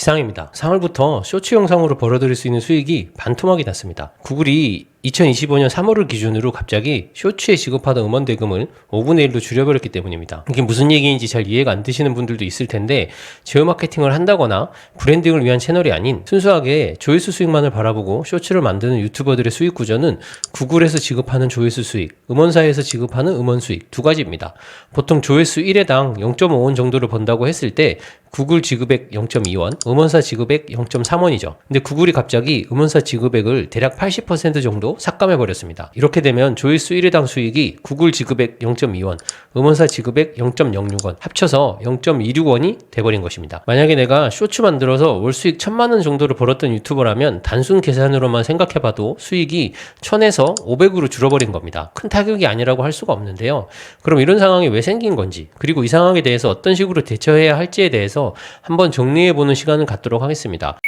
기상입니다. 3월부터 쇼츠 영상으로 벌어들일 수 있는 수익이 반토막이 났습니다. 구글이 2025년 3월을 기준으로 갑자기 쇼츠에 지급하던 음원 대금을 5분의 1로 줄여버렸기 때문입니다. 이게 무슨 얘기인지 잘 이해가 안 되시는 분들도 있을 텐데, 제휴 마케팅을 한다거나 브랜딩을 위한 채널이 아닌 순수하게 조회수 수익만을 바라보고 쇼츠를 만드는 유튜버들의 수익 구조는 구글에서 지급하는 조회수 수익, 음원사에서 지급하는 음원 수익 두 가지입니다. 보통 조회수 1회당 0.5원 정도를 번다고 했을 때 구글 지급액 0.2원, 음원사 지급액 0.3원이죠. 근데 구글이 갑자기 음원사 지급액을 대략 80% 정도 삭감해 버렸습니다. 이렇게 되면 조회수 1회당 수익이 구글 지급액 0.2원, 음원사 지급액 0.06원 합쳐서 0.26원이 돼버린 것입니다. 만약에 내가 쇼츠 만들어서 월 수익 1000만 원 정도를 벌었던 유튜버라면 단순 계산으로만 생각해봐도 수익이 1000에서 500으로 줄어버린 겁니다. 큰 타격이 아니라고 할 수가 없는데요. 그럼 이런 상황이 왜 생긴 건지, 그리고 이 상황에 대해서 어떤 식으로 대처해야 할지에 대해서 한번 정리해보는 시간을 갖도록 하겠습니다.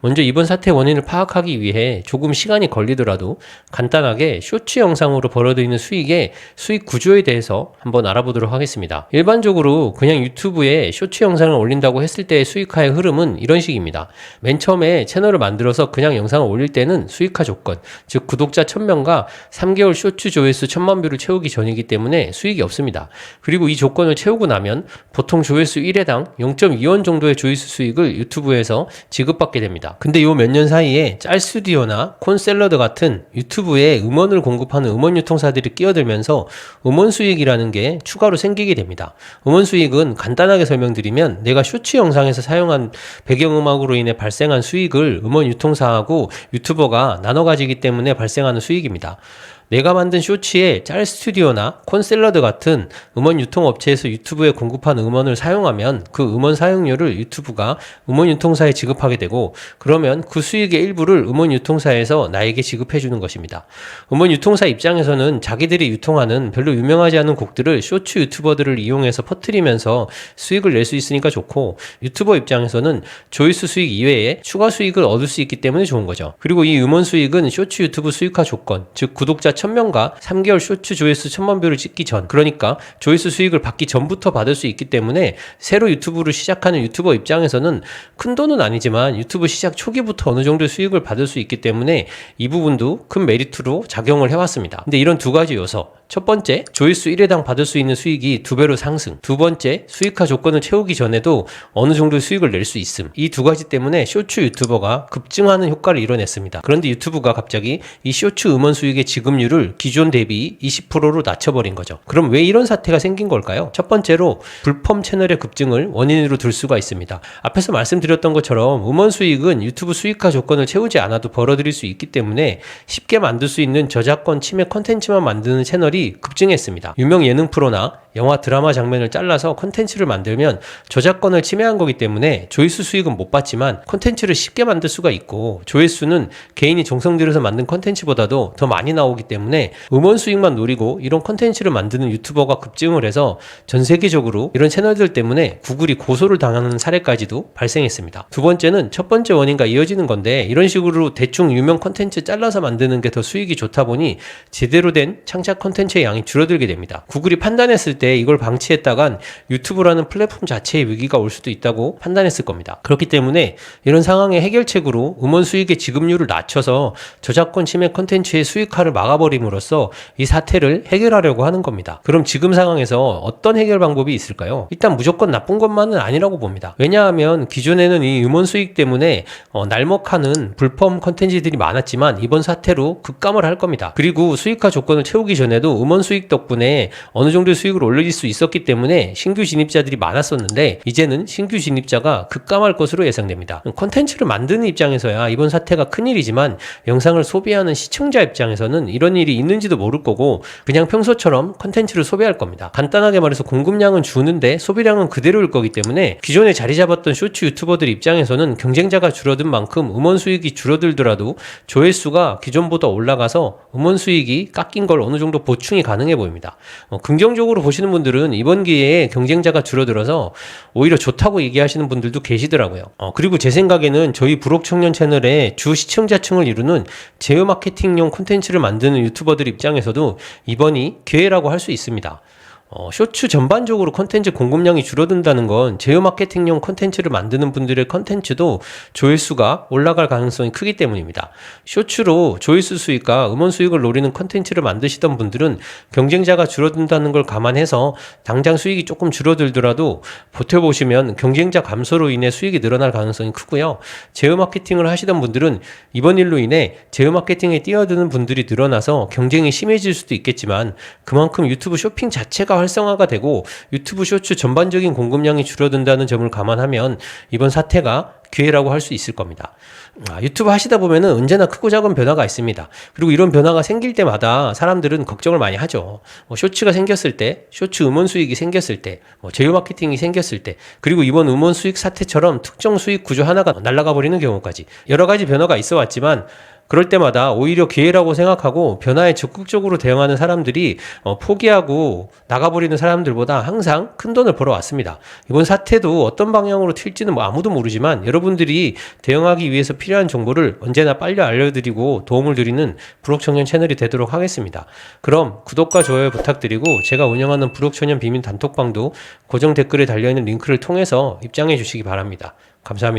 먼저 이번 사태의 원인을 파악하기 위해 조금 시간이 걸리더라도 간단하게 쇼츠 영상으로 벌어들이는 수익의 수익 구조에 대해서 한번 알아보도록 하겠습니다. 일반적으로 그냥 유튜브에 쇼츠 영상을 올린다고 했을 때의 수익화의 흐름은 이런 식입니다. 맨 처음에 채널을 만들어서 그냥 영상을 올릴 때는 수익화 조건, 즉 구독자 1000명과 3개월 쇼츠 조회수 1000만 뷰를 채우기 전이기 때문에 수익이 없습니다. 그리고 이 조건을 채우고 나면 보통 조회수 1회당 0.2원 정도의 조회수 수익을 유튜브에서 지급받게 됩니다. 근데 요 몇 년 사이에 짤스튜디오나 콘샐러드 같은 유튜브에 음원을 공급하는 음원 유통사들이 끼어들면서 음원 수익이라는 게 추가로 생기게 됩니다. 음원 수익은 간단하게 설명드리면 내가 쇼츠 영상에서 사용한 배경음악으로 인해 발생한 수익을 음원 유통사하고 유튜버가 나눠 가지기 때문에 발생하는 수익입니다. 내가 만든 쇼츠에 짤스튜디오나 콘샐러드 같은 음원 유통업체에서 유튜브에 공급한 음원을 사용하면 그 음원 사용료를 유튜브가 음원 유통사에 지급하게 되고, 그러면 그 수익의 일부를 음원 유통사에서 나에게 지급해 주는 것입니다. 음원 유통사 입장에서는 자기들이 유통하는 별로 유명하지 않은 곡들을 쇼츠 유튜버들을 이용해서 퍼뜨리면서 수익을 낼 수 있으니까 좋고, 유튜버 입장에서는 조회수 수익 이외에 추가 수익을 얻을 수 있기 때문에 좋은 거죠. 그리고 이 음원 수익은 쇼츠 유튜브 수익화 조건, 즉 구독자 1000명과 3개월 쇼츠 조회수 1000만 뷰를 찍기 전, 그러니까 조회수 수익을 받기 전부터 받을 수 있기 때문에 새로 유튜브를 시작하는 유튜버 입장에서는 큰 돈은 아니지만 유튜브 시작 초기부터 어느 정도의 수익을 받을 수 있기 때문에 이 부분도 큰 메리트로 작용을 해왔습니다. 근데 이런 두 가지 요소, 첫 번째, 조회수 1회당 받을 수 있는 수익이 2배로 상승, 두 번째, 수익화 조건을 채우기 전에도 어느 정도의 수익을 낼 수 있음, 이 두 가지 때문에 쇼츠 유튜버가 급증하는 효과를 이뤄냈습니다. 그런데 유튜브가 갑자기 이 쇼츠 음원 수익의 지급률을 기존 대비 20%로 낮춰버린 거죠. 그럼 왜 이런 사태가 생긴 걸까요? 첫 번째로 불펌 채널의 급증을 원인으로 들 수가 있습니다. 앞에서 말씀드렸던 것처럼 음원 수익은 유튜브 수익화 조건을 채우지 않아도 벌어들일 수 있기 때문에 쉽게 만들 수 있는 저작권 침해 컨텐츠만 만드는 채널이 급증했습니다. 유명 예능 프로나 영화 드라마 장면을 잘라서 컨텐츠를 만들면 저작권을 침해한 거기 때문에 조회수 수익은 못 받지만 컨텐츠를 쉽게 만들 수가 있고, 조회수는 개인이 정성 들여서 만든 컨텐츠보다도 더 많이 나오기 때문에 음원 수익만 노리고 이런 컨텐츠를 만드는 유튜버가 급증을 해서 전 세계적으로 이런 채널들 때문에 구글이 고소를 당하는 사례까지도 발생했습니다. 두 번째는 첫 번째 원인과 이어지는 건데, 이런 식으로 대충 유명 컨텐츠 잘라서 만드는 게 더 수익이 좋다 보니 제대로 된 창작 컨텐츠의 양이 줄어들게 됩니다. 구글이 판단했을 때 이걸 방치했다간 유튜브라는 플랫폼 자체의 위기가 올 수도 있다고 판단했을 겁니다. 그렇기 때문에 이런 상황의 해결책으로 음원 수익의 지급률을 낮춰서 저작권 침해 컨텐츠의 수익화를 막아버림으로써 이 사태를 해결하려고 하는 겁니다. 그럼 지금 상황에서 어떤 해결 방법이 있을까요? 일단 무조건 나쁜 것만은 아니라고 봅니다. 왜냐하면 기존에는 이 음원 수익 때문에 날먹하는 불펌 컨텐츠들이 많았지만 이번 사태로 급감을 할 겁니다. 그리고 수익화 조건을 채우기 전에도 음원 수익 덕분에 어느 정도의 수익을 올릴 수 있었기 때문에 신규 진입자들이 많았었는데, 이제는 신규 진입자가 급감할 것으로 예상됩니다. 컨텐츠를 만드는 입장에서야 이번 사태가 큰일이지만 영상을 소비하는 시청자 입장에서는 이런 일이 있는지도 모를 거고 그냥 평소처럼 컨텐츠를 소비할 겁니다. 간단하게 말해서 공급량은 주는데 소비량은 그대로일 거기 때문에 기존에 자리 잡았던 쇼츠 유튜버들 입장에서는 경쟁자가 줄어든 만큼 음원 수익이 줄어들더라도 조회수가 기존보다 올라가서 음원 수익이 깎인 걸 어느 정도 보충이 가능해 보입니다. 긍정적으로 보시는 분들은 이번 기회에 경쟁자가 줄어들어서 오히려 좋다고 얘기하시는 분들도 계시더라고요. 그리고 제 생각에는 저희 부록청년 채널의 주 시청자층을 이루는 제휴 마케팅용 콘텐츠를 만드는 유튜버들 입장에서도 이번이 기회라고 할 수 있습니다. 쇼츠 전반적으로 콘텐츠 공급량이 줄어든다는 건 제휴 마케팅용 콘텐츠를 만드는 분들의 콘텐츠도 조회수가 올라갈 가능성이 크기 때문입니다. 쇼츠로 조회수 수익과 음원 수익을 노리는 콘텐츠를 만드시던 분들은 경쟁자가 줄어든다는 걸 감안해서 당장 수익이 조금 줄어들더라도 버텨보시면 경쟁자 감소로 인해 수익이 늘어날 가능성이 크고요. 제휴 마케팅을 하시던 분들은 이번 일로 인해 제휴 마케팅에 뛰어드는 분들이 늘어나서 경쟁이 심해질 수도 있겠지만 그만큼 유튜브 쇼핑 자체가 활성화가 되고 유튜브 쇼츠 전반적인 공급량이 줄어든다는 점을 감안하면 이번 사태가 기회라고 할 수 있을 겁니다. 유튜브 하시다 보면은 언제나 크고 작은 변화가 있습니다. 그리고 이런 변화가 생길 때마다 사람들은 걱정을 많이 하죠. 쇼츠가 생겼을 때, 쇼츠 음원 수익이 생겼을 때, 제휴 마케팅이 생겼을 때, 그리고 이번 음원 수익 사태처럼 특정 수익 구조 하나가 날아가 버리는 경우까지 여러 가지 변화가 있어 왔지만 그럴 때마다 오히려 기회라고 생각하고 변화에 적극적으로 대응하는 사람들이 포기하고 나가버리는 사람들보다 항상 큰 돈을 벌어왔습니다. 이번 사태도 어떤 방향으로 튈지는 아무도 모르지만 여러분들이 대응하기 위해서 필요한 정보를 언제나 빨리 알려드리고 도움을 드리는 부록청년 채널이 되도록 하겠습니다. 그럼 구독과 좋아요 부탁드리고 제가 운영하는 부록청년 비밀 단톡방도 고정 댓글에 달려있는 링크를 통해서 입장해 주시기 바랍니다. 감사합니다.